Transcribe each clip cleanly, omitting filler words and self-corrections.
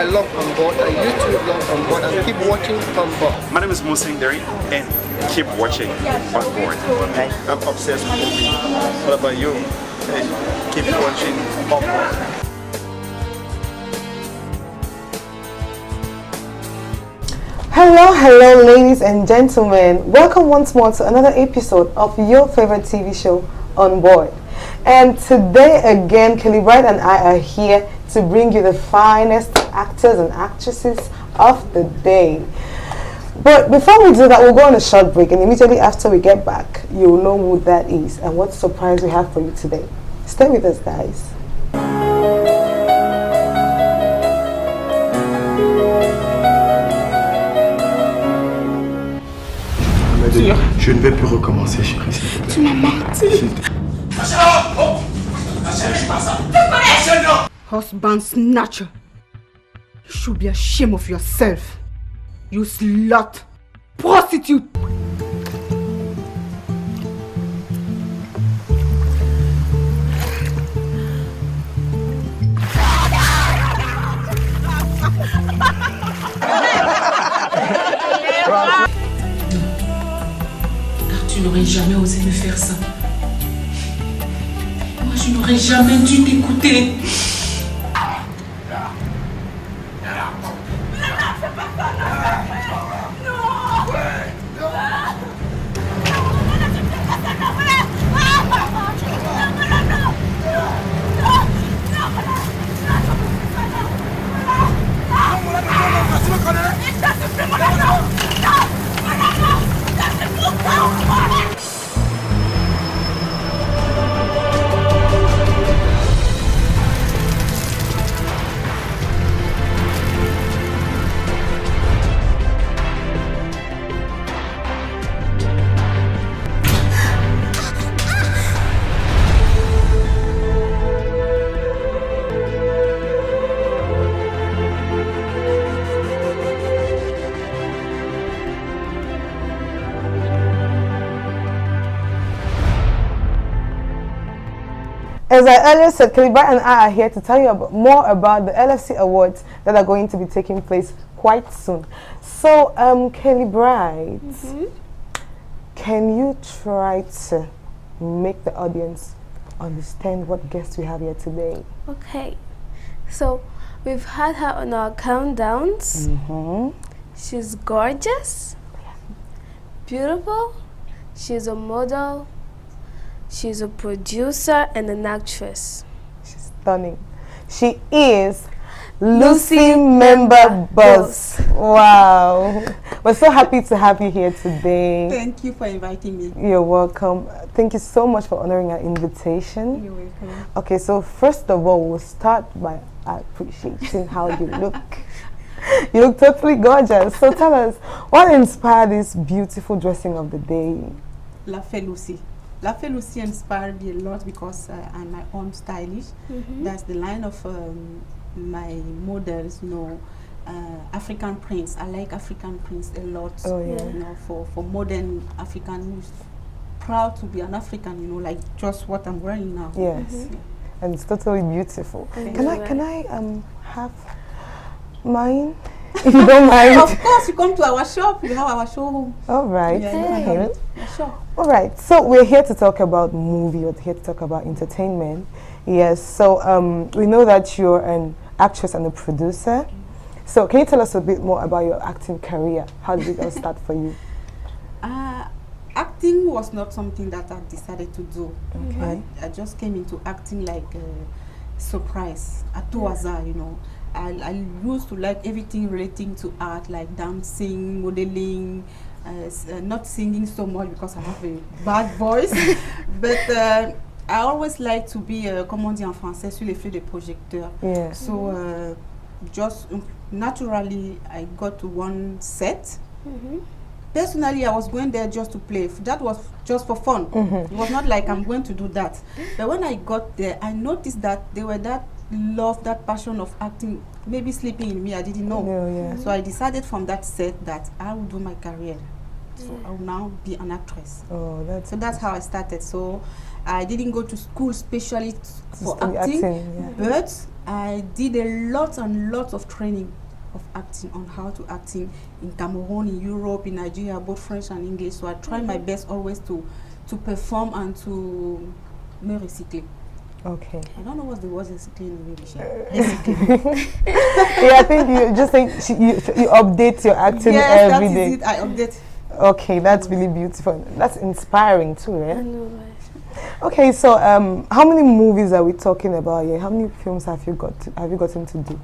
I love ONBOARD, I YouTube love ONBOARD, and keep watching ONBOARD. My name is Musinderi, and keep watching ONBOARD. I'm obsessed with movie. What about you? Keep watching ONBOARD. Hello ladies and gentlemen, welcome once more to another episode of your favorite TV show, ONBOARD. And today again, Kelly Bright and I are here to bring you the finest actors and actresses of the day. But before we do that, we'll go on a short break, and immediately after we get back, you'll know who that is and what surprise we have for you today. Stay with us, guys. Je ne vais plus recommencer, chérie. Tu m'as menti. Husband snatcher. You should be ashamed of yourself. You slut. Prostitute. Tu n'aurais jamais osé me faire ça. Moi, je n'aurais jamais dû t'écouter. As I earlier said, Kelly Bright and I are here to tell you more about the LFC Awards that are going to be taking place quite soon. So, Kelly Bright, can you try to make the audience understand what guests we have here today? Okay, so we've had her on our countdowns. She's gorgeous, beautiful, she's a model, she's a producer and an actress. She's stunning. She is LUCIE Member Boss. Wow. We're so happy to have you here today. Thank you for inviting me. You're welcome. Thank you so much for honoring our invitation. You're welcome. Okay, so first of all, we'll start by appreciating how you look. You look totally gorgeous. So tell us, what inspired this beautiful dressing of the day? La Fée Lucie. La Fée Lucie inspired me a lot because I'm my own stylist. That's the line of my models, you know, African prints. I like African prints a lot. Oh, yeah. You know, for modern African, who's proud to be an African, you know, like just what I'm wearing now. Yes. And it's totally beautiful. Can I have mine? If you don't mind. Of course, you come to our shop, you have our showroom. All right. Yeah, sure. All right. So we're here to talk about movie. We're here to talk about entertainment. Yes. So we know that you're an actress and a producer. So can you tell us a bit more about your acting career? How did it all start for you? Acting was not something that I decided to do. Okay. I just came into acting like a surprise, a tout hasard, you know. I used to like everything relating to art, like dancing, modeling, not singing so much because I have a bad voice, but I always like to be, comme on dit en français, sur les feux de projecteur. Yeah. So just naturally, I got to one set. Personally, I was going there just to play. That was just for fun. It was not like I'm going to do that. But when I got there, I noticed that they were that love, that passion of acting, maybe sleeping in me. I didn't know. Yeah. So I decided from that set that I will do my career. So I will now be an actress. Oh, that's how I started. So I didn't go to school specially for acting, but I did a lot and lots of training of acting, on how to acting in Cameroon, in Europe, in Nigeria, both French and English. So I try my best always to perform and to me recycler. Okay. I don't know what the word recycling in English. Yeah, I think you just think you update your acting every day. Yes, that is it. I update. Okay, that's really beautiful. That's inspiring too, I right? know, right? Okay, so how many movies are we talking about here? How many films have you gotten to do?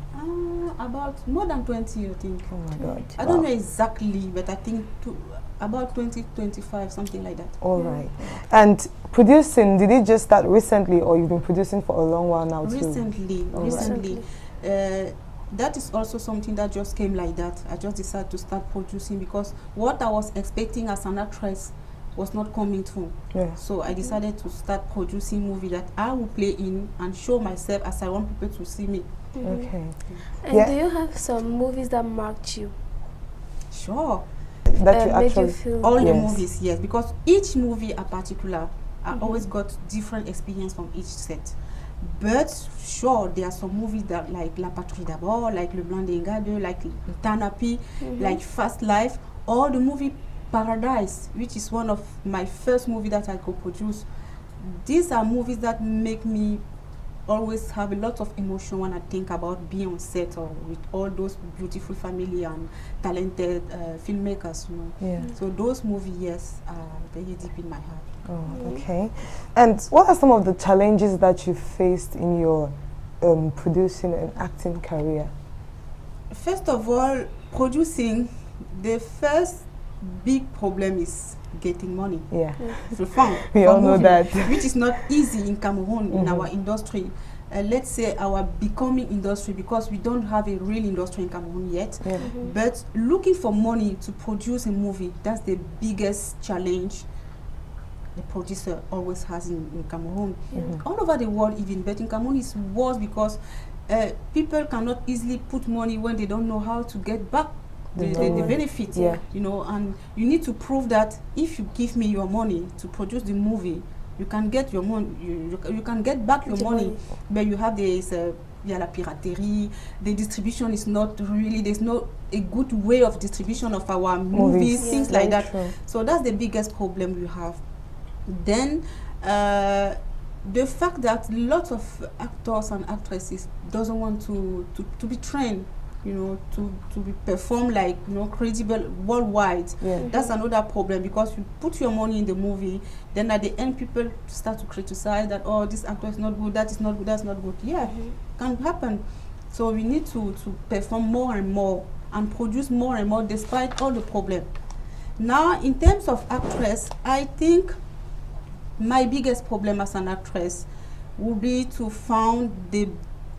About more than 20, I think. Oh my God! I don't know exactly, but I think about 20, 25, something like that. All right. And producing, did it just start recently, or you've been producing for a long while now too? Recently. That is also something that just came like that. I just decided to start producing because what I was expecting as an actress was not coming through. Yeah. So I decided to start producing movie that I will play in and show myself as I want people to see me. Okay. And do you have some movies that marked you? Sure. That you made actually you feel All the movies, yes, because each movie in particular, I always got different experience from each set. But sure, there are some movies that like La Patrie d'Abord, like Le Blanc des Gardes, like Tanapi, like Fast Life, or the movie Paradise, which is one of my first movie that I co-produce. These are movies that make me always have a lot of emotion when I think about being on set or with all those beautiful family and talented filmmakers, you know. Yeah. So those movies, yes, are very deep in my heart. Oh, okay. And what are some of the challenges that you faced in your producing and acting career? First of all, producing, the first big problem is getting money. Yeah. To fund. We all know that. Which is not easy in Cameroon, in our industry. Let's say our becoming industry, because we don't have a real industry in Cameroon yet. Yeah. But looking for money to produce a movie, that's the biggest challenge the producer always has in Cameroon. All over the world even, but in Cameroon it's worse because people cannot easily put money when they don't know how to get back the benefit, you know, and you need to prove that if you give me your money to produce the movie, you can get your money, you can get back your money, but you have this la piraterie, the distribution is not really, there's no a good way of distribution of our movies, things like that. True. So that's the biggest problem we have. Then the fact that lots of actors and actresses doesn't want to be trained, you know, to be perform like, you know, credible worldwide. That's another problem, because you put your money in the movie, then at the end people start to criticize that, oh, this actor is not good, that is not good, that's not good. Can happen. So we need to perform more and more and produce more and more despite all the problem. Now in terms of actress, I think my biggest problem as an actress would be to find the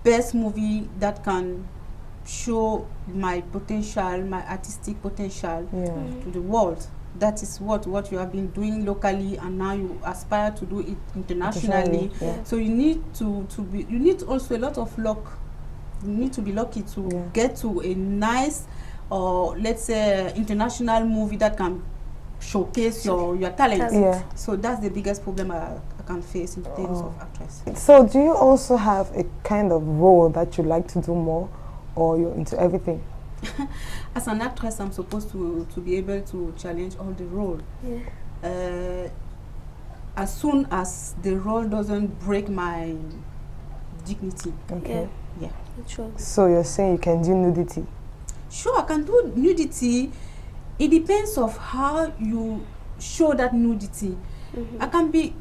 best movie that can show my potential, my artistic potential to the world. That is what you have been doing locally, and now you aspire to do it internationally. So you need you need also a lot of luck. You need to be lucky to get to a nice, or let's say international movie that can showcase your talent. So that's the biggest problem I can face in terms of actress. So do you also have a kind of role that you like to do more, or you're into everything? As an actress, I'm supposed to be able to challenge all the roles. As soon as the role doesn't break my dignity. Okay. Sure. So you're saying you can do nudity? Sure, I can do nudity. It depends of how you show that nudity. I can be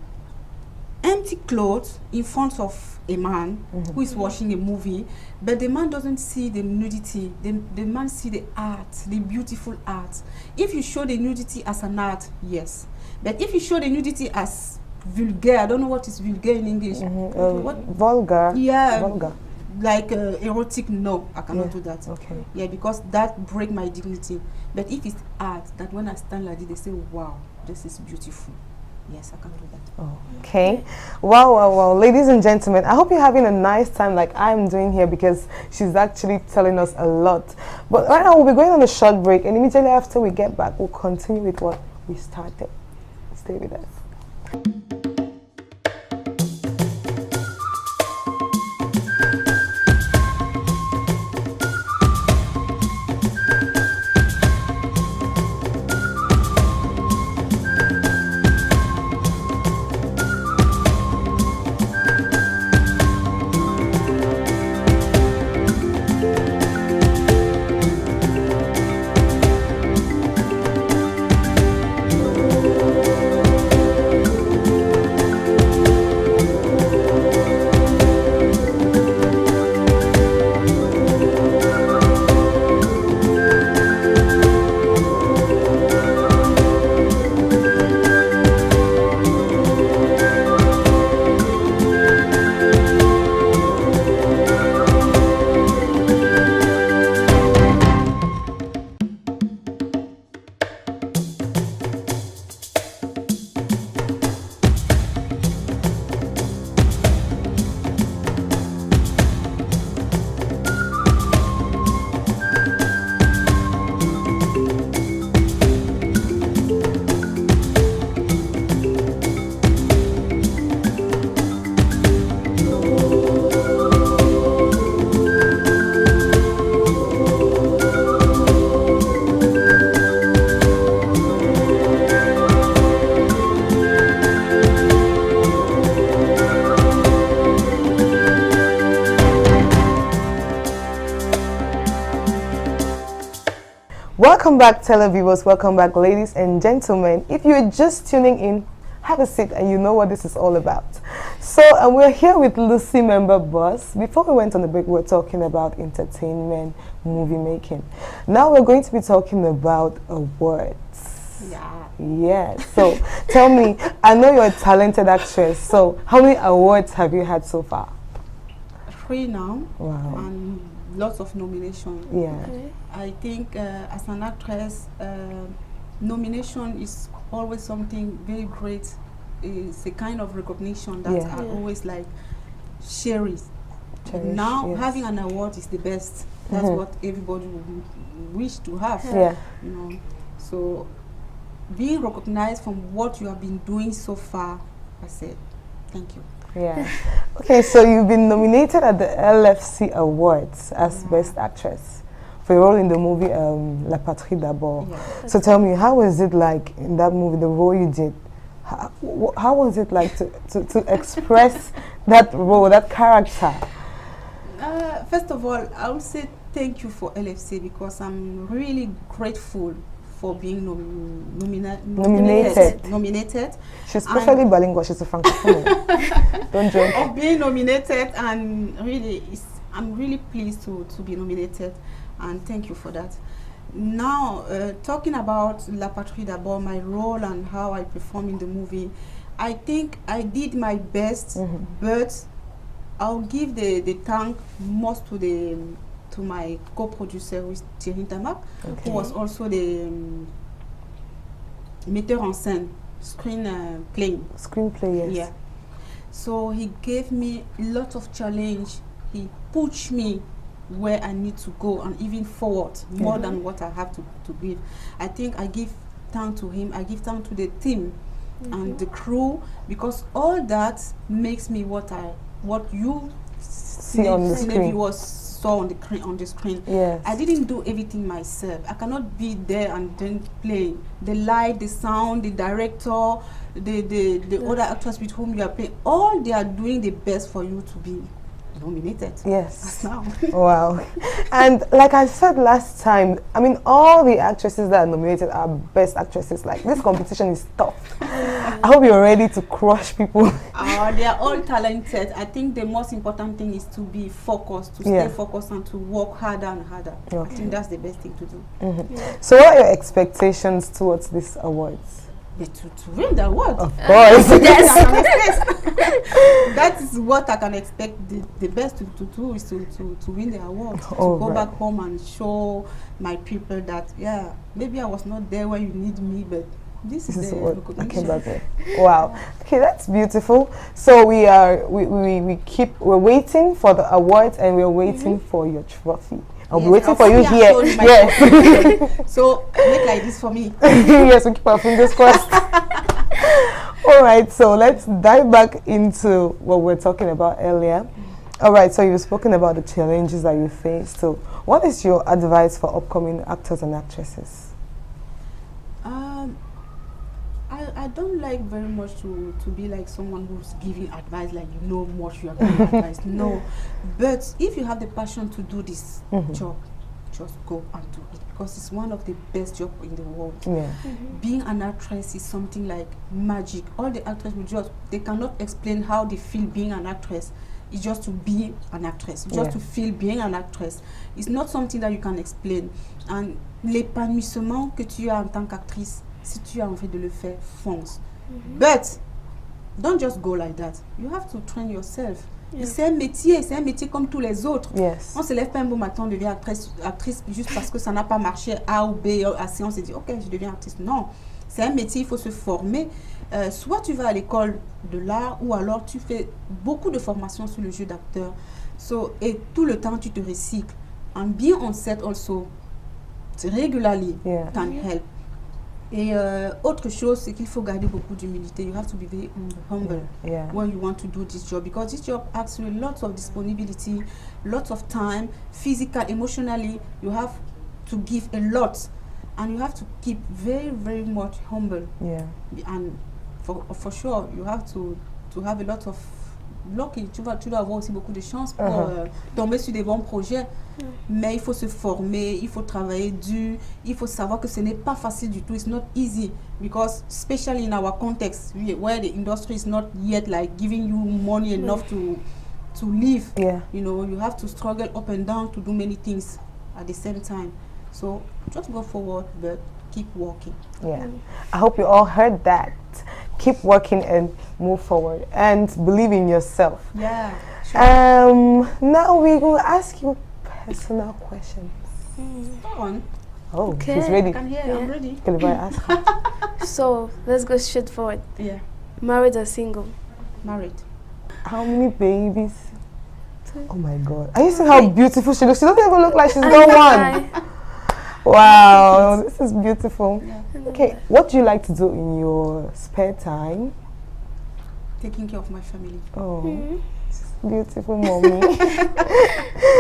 empty clothes in front of a man who is watching a movie, but the man doesn't see the nudity. The man see the art, the beautiful art. If you show the nudity as an art, yes. But if you show the nudity as vulgar, I don't know what is vulgar in English. Vulgar? Yeah. Vulgar. Like erotic, no, I cannot do that. Okay. Yeah, because that break my dignity. But if it's art, that when I stand like this, they say, wow, this is beautiful. Yes, I can do that. Okay. Wow. Ladies and gentlemen, I hope you're having a nice time like I'm doing here, because she's actually telling us a lot. But right now, we'll be going on a short break, and immediately after we get back, we'll continue with what we started. Stay with us. Welcome back, televiewers. Welcome back, ladies and gentlemen. If you're just tuning in, have a seat and you know what this is all about. So we're here with LUCIE member boss. Before we went on the break, we were talking about entertainment, movie making. Now we're going to be talking about awards. Yeah. Yes. So tell me, I know you're a talented actress. So how many awards have you had so far? 3 now. Wow. And lots of nominations. Yeah. Okay. I think as an actress, nomination is always something very great. It's a kind of recognition that I always like cherish. Now having an award is the best. That's what everybody would wish to have. Yeah. You know. So being recognized from what you have been doing so far, I said, thank you. Yeah. Okay, so you've been nominated at the LFC Awards as Best Actress for your role in the movie La Patrie d'Abord. Yeah. So tell me, how was it like in that movie, the role you did? How was it like to express that role, that character? First of all, I would say thank you for LFC because I'm really grateful for being nominated. She's perfectly bilingual. She's a francophone. Don't joke. Of being nominated, and really, I'm really pleased to be nominated, and thank you for that. Now, talking about La Patrie d'Abord, my role and how I perform in the movie, I think I did my best, but I'll give the thank most to my co-producer, with Thierry Tamak, who was also the metteur en scène, Screenplay, yes. Yeah. So he gave me lots of challenge. He pushed me where I need to go and even forward more than what I have to give. I think I give thanks to him. I give thanks to the team and the crew, because all that makes me what you see on the screen. Saw on the screen. Yes. I didn't do everything myself. I cannot be there and then play the light, the sound, the director, the other actors with whom you are playing. All they are doing the best for you to be nominated. Yes. Now. Wow. And like I said last time, I mean, all the actresses that are nominated are best actresses. Like, this competition is tough. I hope you're ready to crush people. They are all talented. I think the most important thing is to be focused, to stay focused and to work harder and harder. I think that's the best thing to do. So what are your expectations towards these awards? To win the award. Of course. That is what I can expect. The best to do is to win the award. To go back home and show my people that, yeah, maybe I was not there where you need me, but this is the recognition. Wow. Okay, that's beautiful. So we're waiting for the awards, and we're waiting for your trophy. I'll be waiting for you here. Yes. So make like this for me. Yes, we keep our fingers crossed. All right, so let's dive back into what we're talking about earlier. All right, so you've spoken about the challenges that you face. So what is your advice for upcoming actors and actresses? I don't like very much to be like someone who's giving advice, like you know much, you are giving advice. No, but if you have the passion to do this job, just go and do it, because it's one of the best jobs in the world. Being an actress is something like magic. All the actors they cannot explain how they feel being an actress. It's just to be an actress, just to feel being an actress. It's not something that you can explain. And l'épanouissement que tu as en tant qu'actrice, si tu as envie de le faire, fonce. But don't just go like that. You have to train yourself. C'est un métier comme tous les autres. On se lève pas un beau matin, on devient actrice juste parce que ça n'a pas marché A ou B, A, C, on se dit ok, je deviens actrice. Non, c'est un métier, il faut se former. Soit tu vas à l'école de l'art, ou alors tu fais beaucoup de formations sur le jeu d'acteur. Et tout le temps tu te recycles. And being on set also regularly can help. Et autre chose, c'est qu'il faut garder beaucoup d'humilité. You have to be very humble when you want to do this job, because this job asks you lots of disponibility, lots of time, physical, emotionally. You have to give a lot, and you have to keep very, very much humble. And for sure, you have to have a lot of lucky, tu dois avoir aussi beaucoup de chance pour tomber sur des bons projets. Mais il faut se former, il faut travailler dur, il faut savoir que ce n'est pas facile du tout. It's not easy because especially in our context where the industry is not yet like giving you money enough to live. Yeah. You know, you have to struggle up and down to do many things at the same time. So just go forward, but keep working. Yeah. I hope you all heard that. Keep working and move forward and believe in yourself. Yeah. Sure. Now we're going to ask you personal questions. Go on. Oh, Okay. she's ready. I'm ready. Can I ask her? So let's go straight forward. Yeah. Married or single? Married. How many babies? Oh my God. Are you seeing how beautiful she looks? She doesn't even look like she's got one. Wow, this is beautiful. Yeah. Okay, what do you like to do in your spare time? Taking care of my family. Oh, beautiful mommy.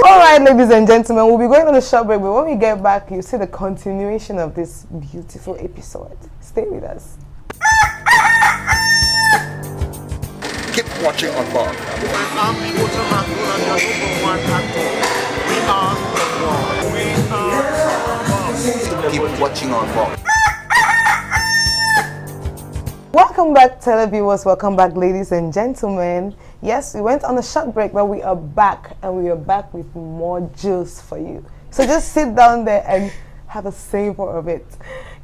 All right, ladies and gentlemen, we'll be going on a short break, but when we get back, you see the continuation of this beautiful episode. Stay with us. Keep watching on board. Keep watching on board. Welcome back, televiewers. Welcome back, ladies and gentlemen. Yes, we went on a short break, but we are back, and we are back with more juice for you. So just sit down there and have a savor of it.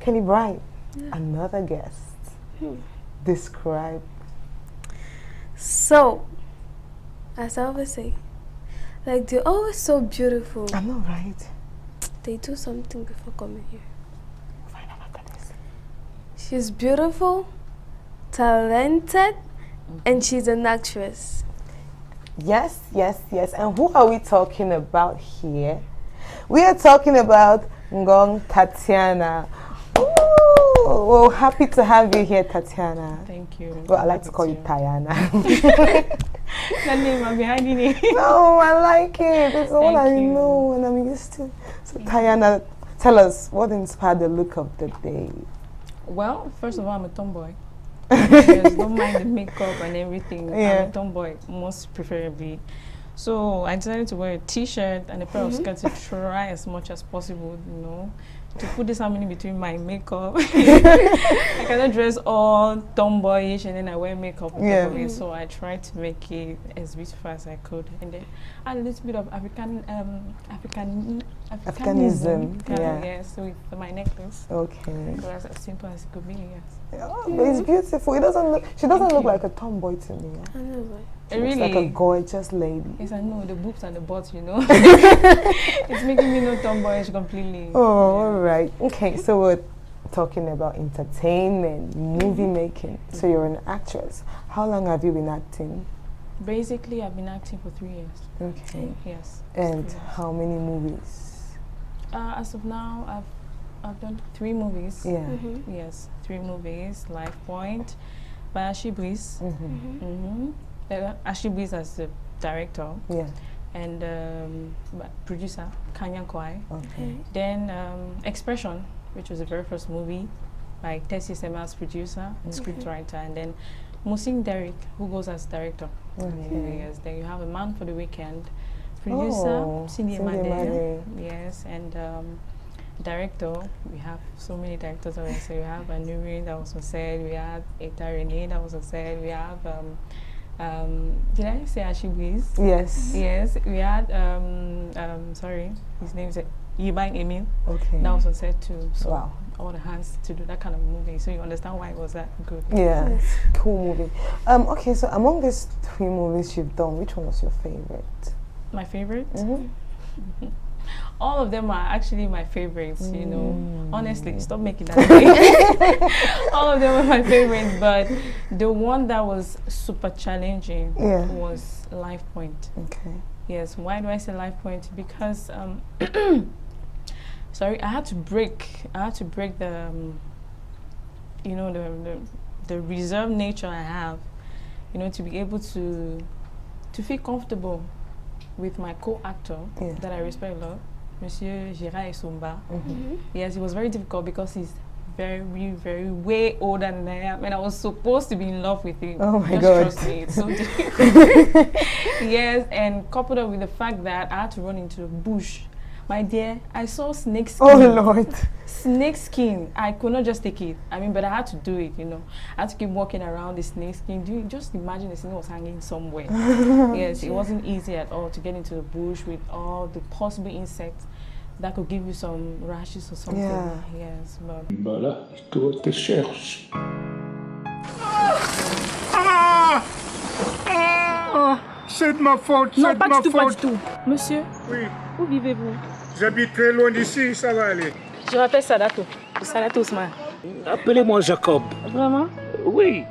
Kenny Bright, another guest. Describe. So, as I always say, like they're always so beautiful. I know, right? They do something before coming here. Find out what that is. She's beautiful, talented, and she's an actress. Yes, yes, yes. And who are we talking about here? We are talking about Ngong Tatiana. Ooh, well, happy to have you here, Tatiana. Thank you. Well, I like to call you Tayana. That name, I'm behind it. No, I like it. It's all I Thank you. know and I'm used to. So, Tayana, tell us what inspired the look of the day. Well, first of all, I'm a tomboy. Yes, don't mind the makeup and everything. Yeah. I'm a tomboy, most preferably. So I decided to wear a t-shirt and a pair of skirts to try as much as possible, you know, to put this harmony between my makeup. I cannot dress all tomboyish and then I wear makeup on top of it. So I tried to make it as beautiful as I could, and then add a little bit of Africanism. Yes, with my necklace. Okay. So as simple as it could be, yes. Oh, but it's beautiful. It doesn't look. She doesn't look like a tomboy to me. I know, but She looks like a gorgeous lady. Yes, I know, the boobs and the butts, you know. It's making me no tomboyish completely. Oh, all right. Okay, so we're talking about entertainment, movie making. So you're an actress. How long have you been acting? Basically, I've been acting for 3 years. Okay. Yes. And how many movies? As of now, I've done 3 movies. Yeah. Yes, 3 movies. Life Point, by Ashibris. Ashibris as the director. Yeah. And producer, Kanya Kwai. Okay. Then Expression, which was the very first movie by TATIANA as producer and scriptwriter. And then Musing Derek, who goes as director. Okay. Yes. Then you have A Man for the Weekend, producer Cindy Made. Yes, and director. We have so many directors already. So we have Anurin that was on set. We have Eta Rene that was on set. We have did I say Ashibis? Yes. Yes. We had sorry, his name is Yibang Emil. Okay. That was on set too. So wow. all the hands to do that kind of movie. So you understand why it was that good. Yeah. Yes. Cool movie. Okay, so among these 3 movies you've done, which one was your favorite? My favorite? All of them are actually my favorites, you know. Honestly, stop making that way. All of them are my favorites, but the one that was super challenging was Life Point. Okay. Yes, why do I say Life Point? Because sorry, I had to break the you know, the reserved nature I have, you know, to be able to feel comfortable with my co-actor that I respect a lot, Monsieur Gérard Esumba. Yes, it was very difficult because he's way older than I am, and I was supposed to be in love with him. Oh my Just God. trust me, it's so difficult. Yes, and coupled up with the fact that I had to run into the bush. My dear, I saw snake skin. Oh Lord. Snake skin. I could not just take it. I mean, but I had to do it, you know. I had to keep walking around the snake skin. Do you just imagine the snake was hanging somewhere? Yes, it wasn't easy at all to get into the bush with all the possible insects that could give you some rashes or something. Yeah. Yes, but Voilà, toi te cherches. C'est de ma faute, non, c'est de pas ma du tout, pas du faute. tout. Monsieur, Oui, où vivez-vous? j'habite très loin d'ici, ça va aller. Je m'appelle Sadato. Sadato Ousmane. Appelez-moi Jacob. Vraiment? Oui.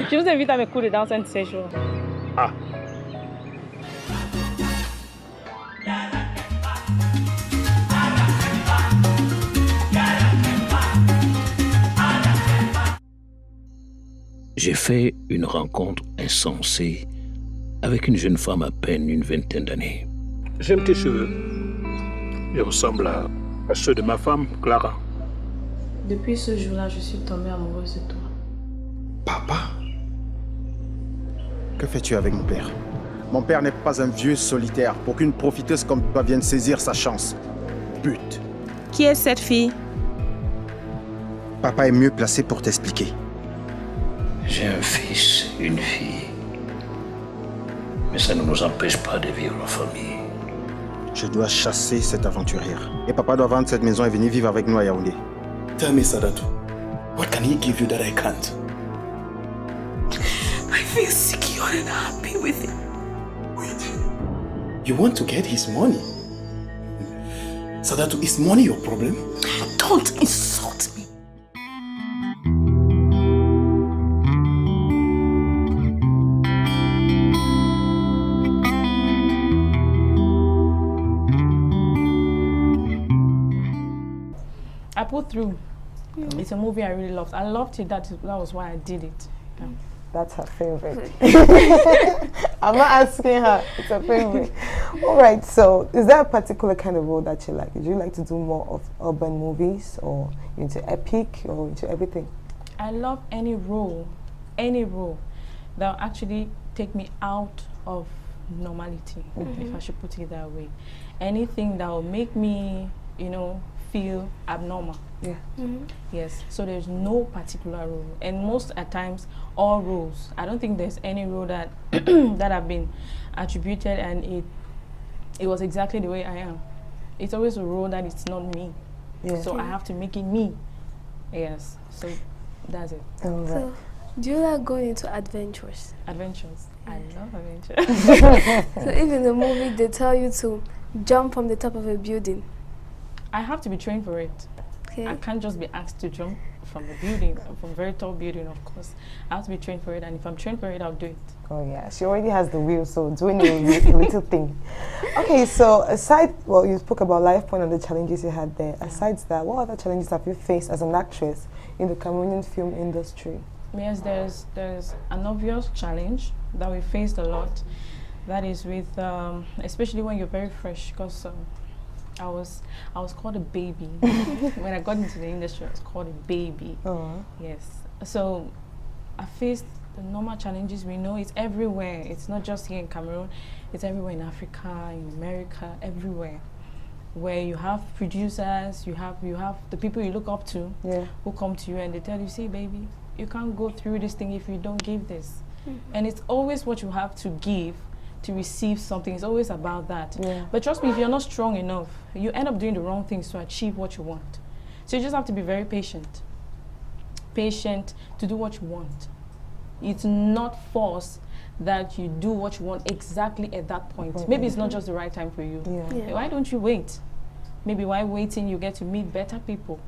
Je vous invite à mes cours de danse un de ces jours. Ah. J'ai fait une rencontre insensée avec une jeune femme à peine une vingtaine d'années. J'aime tes cheveux. Ils ressemblent à ceux de ma femme, Clara. Depuis ce jour-là, je suis tombée amoureuse de toi. Papa? Que fais-tu avec mon père? Mon père n'est pas un vieux solitaire pour qu'une profiteuse comme toi vienne saisir sa chance. But. Qui est cette fille? Papa est mieux placé pour t'expliquer. J'ai un fils, une fille. Mais ça ne nous empêche pas de vivre en famille. Je dois chasser cette aventurière. Et papa doit vendre cette maison et venir vivre avec nous à Yaoundé. Tell me, Sadato, what can he give you that I can't? I feel secure and happy with him. Wait, you want to get his money? Sadato, is money your problem? Don't insult me. I pulled through. It's a movie I really loved. I loved it. That was why I did it. Yeah. That's her favorite. I'm not asking her. It's her favorite. All right. So, is there a particular kind of role that you like? Would you like to do more of urban movies, or into epic, or into everything? I love any role that will actually take me out of normality, if I should put it that way. Anything that will make me, you know, feel abnormal. Yeah. Yes. So there's no particular role, and most at times all roles. I don't think there's any role that that have been attributed and it was exactly the way I am. It's always a role that it's not me. Yeah. So I have to make it me. Yes. So that's it. All right. So, do you like going into adventures? Adventures. I love adventures. So if in the movie they tell you to jump from the top of a building, I have to be trained for it. okay? I can't just be asked to jump from a building, from a very tall building, of course. I have to be trained for it, and if I'm trained for it, I'll do it. Oh yeah, she already has the wheel, so doing a little thing. Okay, so aside, well, you spoke about life point and the challenges you had there. Aside that, what other challenges have you faced as an actress in the Cameroonian film industry? Yes, there's an obvious challenge that we faced a lot. That is with, especially when you're very fresh, because I was called a baby. When I got into the industry, I was called a baby. Yes. So I faced the normal challenges. We know it's everywhere. It's not just here in Cameroon. It's everywhere in Africa, in America, everywhere. Where you have producers, you have the people you look up to, who come to you and they tell you, see, baby, you can't go through this thing if you don't give this. And it's always what you have to give to receive something. It's always about that. But trust me, if you're not strong enough, you end up doing the wrong things to achieve what you want. So you just have to be very patient. Patient to do what you want. It's not forced that you do what you want exactly at that point. Maybe it's not just the right time for you. Why don't you wait? Maybe while waiting, you get to meet better people,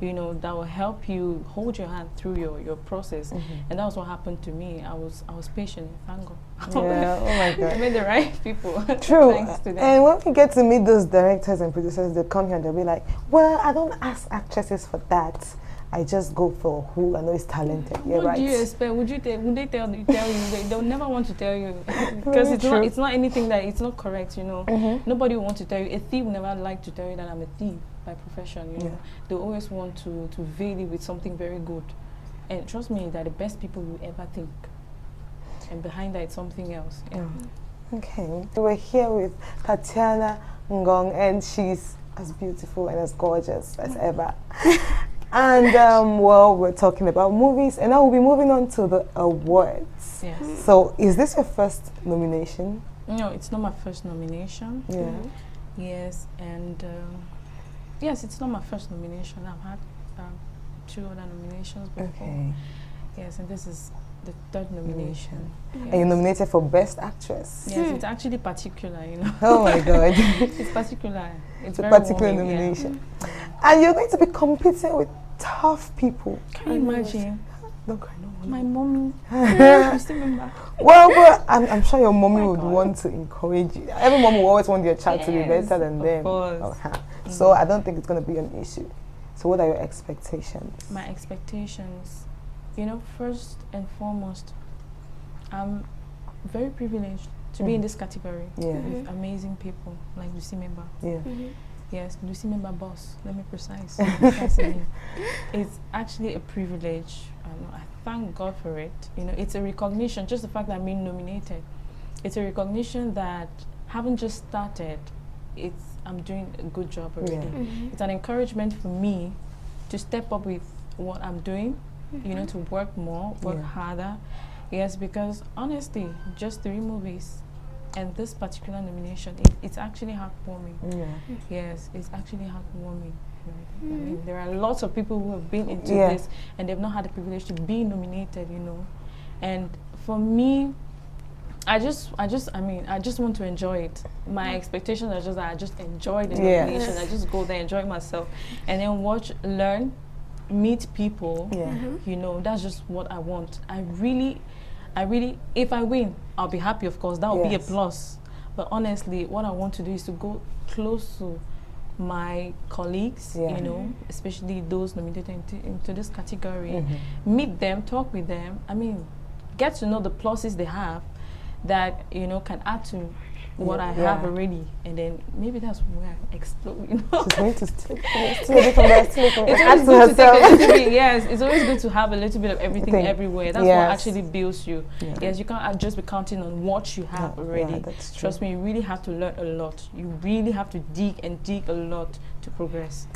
you know, that will help you hold your hand through your process. And that was what happened to me. I was patient, thank God. Yeah, oh my God. I met the right people. True. Thanks to them. And when we get to meet those directors and producers, they come here and they'll be like, well, I don't ask actresses for that. I just go for who I know is talented. You're What do you expect? Would they tell you? They'll never want to tell you because it's not anything that it's not correct. You know, nobody will want to tell you. A thief will never like to tell you that I'm a thief. by profession, you know. They always want to veil it with something very good. And trust me, they're the best people you ever think. And behind that, it's something else. Yeah. Okay. We're here with Tatiana Ngong, and she's as beautiful and as gorgeous as ever. And well, we're talking about movies, and now we'll be moving on to the awards. Yes. So, is this your first nomination? No, it's not my first nomination. Yeah. Yes, and yes, it's not my first nomination. I've had 2 other nominations before. Okay. Yes, and this is the 3rd nomination. Yes. And you're nominated for Best Actress. Yes, it's actually particular, you know. Oh my God. It's particular. It's a very particular warming, nomination. And you're going to be competing with tough people. Can you imagine? Don't cry, no. My mommy. LUCIE member. Well, but I'm sure your mommy would want to encourage you. Every mom will always want their child to be better than them. So I don't think it's going to be an issue. So what are your expectations? My expectations, you know, first and foremost, I'm very privileged to be in this category with amazing people like LUCIE member. Yes, LUCIE member boss, let me precise. It's actually a privilege. I thank God for it. You know, it's a recognition, just the fact that I'm being nominated. It's a recognition that having just started, I'm doing a good job already. It's an encouragement for me to step up with what I'm doing, you know, to work more, work harder. Yes, because honestly, just 3 movies and this particular nomination, it's actually heartwarming. Yes, it's actually heartwarming. I mean, there are lots of people who have been into this and they've not had the privilege to be nominated, you know. And for me, I just want to enjoy it. My expectations are just that I just enjoy the nomination. I just go there, enjoy myself, and then watch, learn, meet people. You know, that's just what I want. I really, if I win, I'll be happy, of course. That will be a plus. But honestly, what I want to do is to go close to my colleagues, you know, especially those nominated into this category, meet them, talk with them. I mean, get to know the pluses they have that, you know, can add to what I have already, and then maybe that's where I explode, you know. She's going to steal it from there, steal it from there. It's always good to take a little bit, yes, it's always good to have a little bit of everything everywhere. That's what actually builds you. Yes, you can't just be counting on what you have already. Trust me, you really have to learn a lot. You really have to dig and dig a lot to progress.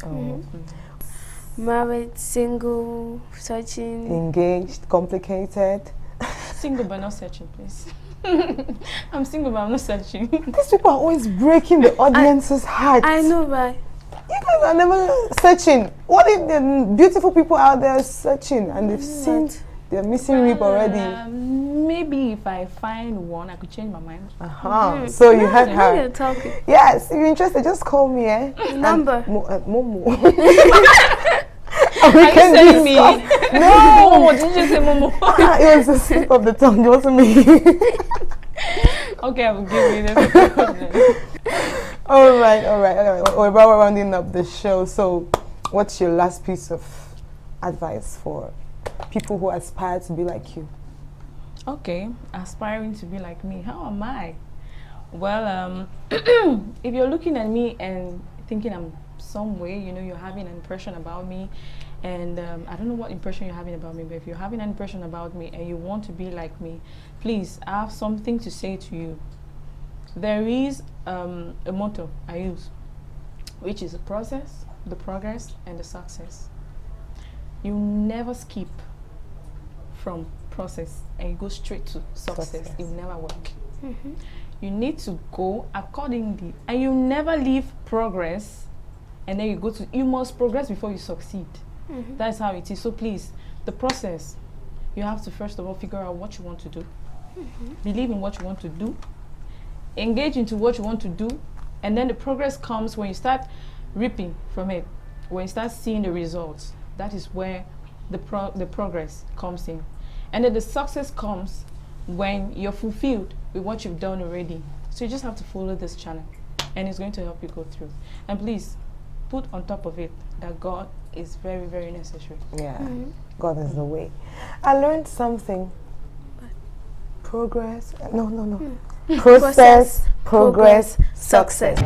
Married, single, searching. Engaged, complicated. Single but not searching, please. I'm single but I'm not searching. These people are always breaking the audience's heart. I know, right? You guys are never searching. What if the beautiful people out there are searching and they've seen their missing rib already? Maybe if I find one, I could change my mind. So you had her. You're talking. Yes, if you're interested, just call me, Number. Momo. Are you telling me? No! Did you just say Momo? It was a slip of the tongue, it wasn't me. Okay, I will give you this. All right. We're about rounding up the show. So, what's your last piece of advice for people who aspire to be like you? Okay, aspiring to be like me. How am I? Well, if you're looking at me and thinking I'm some way, you know, you're having an impression about me, and I don't know what impression you're having about me, but if you're having an impression about me and you want to be like me, please, I have something to say to you. There is a motto I use, which is the process, the progress, and the success. You never skip from process and you go straight to success. It will never work. You need to go accordingly, and you never leave progress and then you must progress before you succeed. That's how it is. So please, the process, you have to first of all figure out what you want to do, believe in what you want to do, engage into what you want to do, and then the progress comes when you start reaping from it, when you start seeing the results. That is where the progress comes in. And then the success comes when you're fulfilled with what you've done already. So you just have to follow this channel, and it's going to help you go through. And please, put on top of it that God is very, very necessary. God is the way. I learned something. Progress. No. Process, progress, success.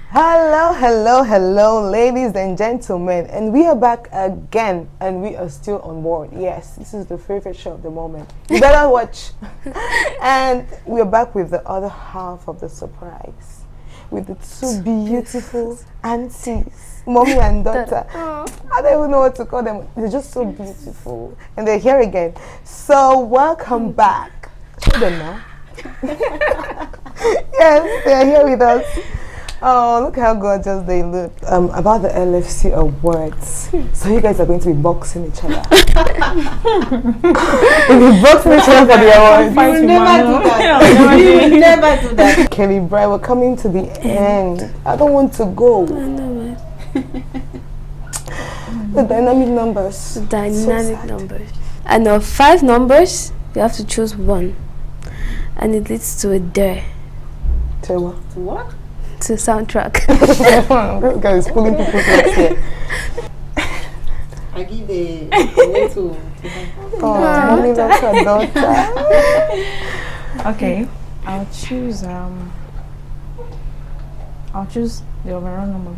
Hello, hello, hello, ladies and gentlemen, and we are back again, and we are still on board. Yes, this is the favorite show of the moment. You better watch. And we are back with the other half of the surprise, with the two beautiful aunties, mommy and daughter. I don't even know what to call them. They're just so beautiful, and they're here again. So welcome back. Show them now. Yes, they're here with us. Oh, look how gorgeous they look. About the LFC Awards. So you guys are going to be boxing each other. We'll be boxing each other for the awards. We will never do that. We will never do that. Kelly Bry, we're coming to the end. I don't want to go. The dynamic numbers. Dynamic numbers. And of 5 numbers, you have to choose one. And it leads to a dare. To what? To what? To soundtrack. This guy is pulling people's legs here. I give the way to mommy loves her daughter. Okay, I'll choose the overall number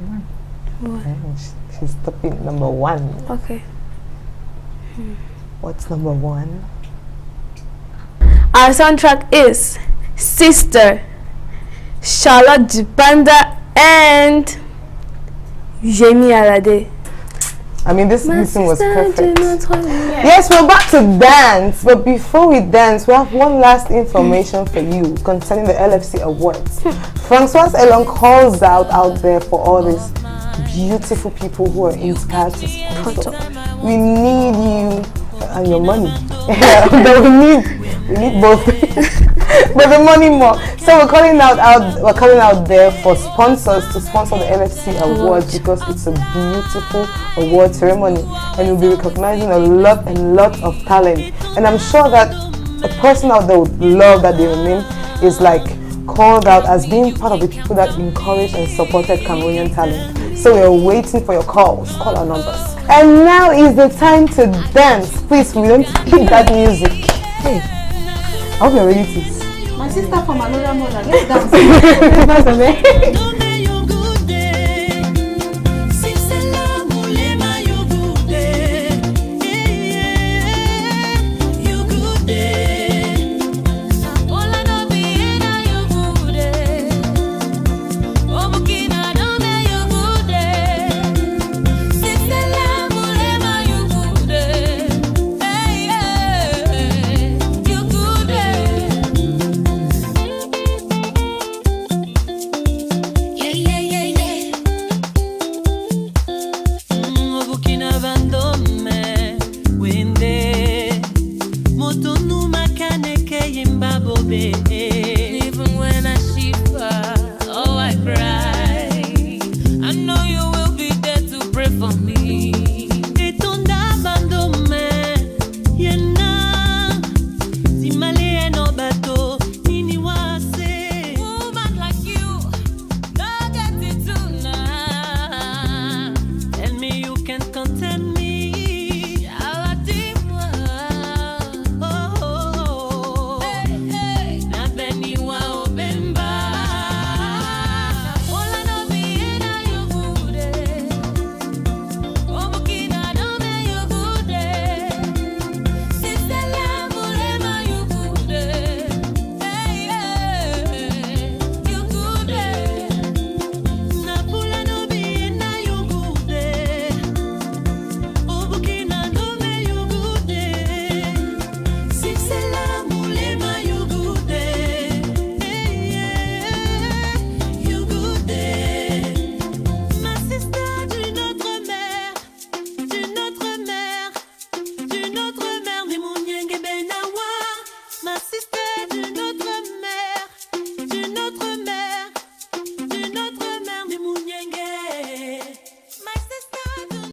1. She's topping number 1. Okay. What's number 1? Our soundtrack is Sister, Charlotte Dupanda, and Jamie Alade. I mean, this listening was perfect. Yes, we're about to dance, but before we dance, we have one last information for you concerning the LFC Awards. Francois Elon calls out there for all these beautiful people who are inspired to sponsor. We need you and your money. But we need both. But the money more. So we're calling out there for sponsors to sponsor the LFC Awards, because it's a beautiful award ceremony and we'll be recognizing a lot of talent. And I'm sure that a person out there would love that their name is like called out as being part of the people that encouraged and supported Cameroonian talent. So we're waiting for your calls. Call our numbers. And now is the time to dance. Please, we don't keep that music. Hey, I hope you're ready to. my sister from another mother. Let's dance. Even when I shiver, oh I cry. I know you will be there to pray for me. Etonda bandome, yena, si male no bato.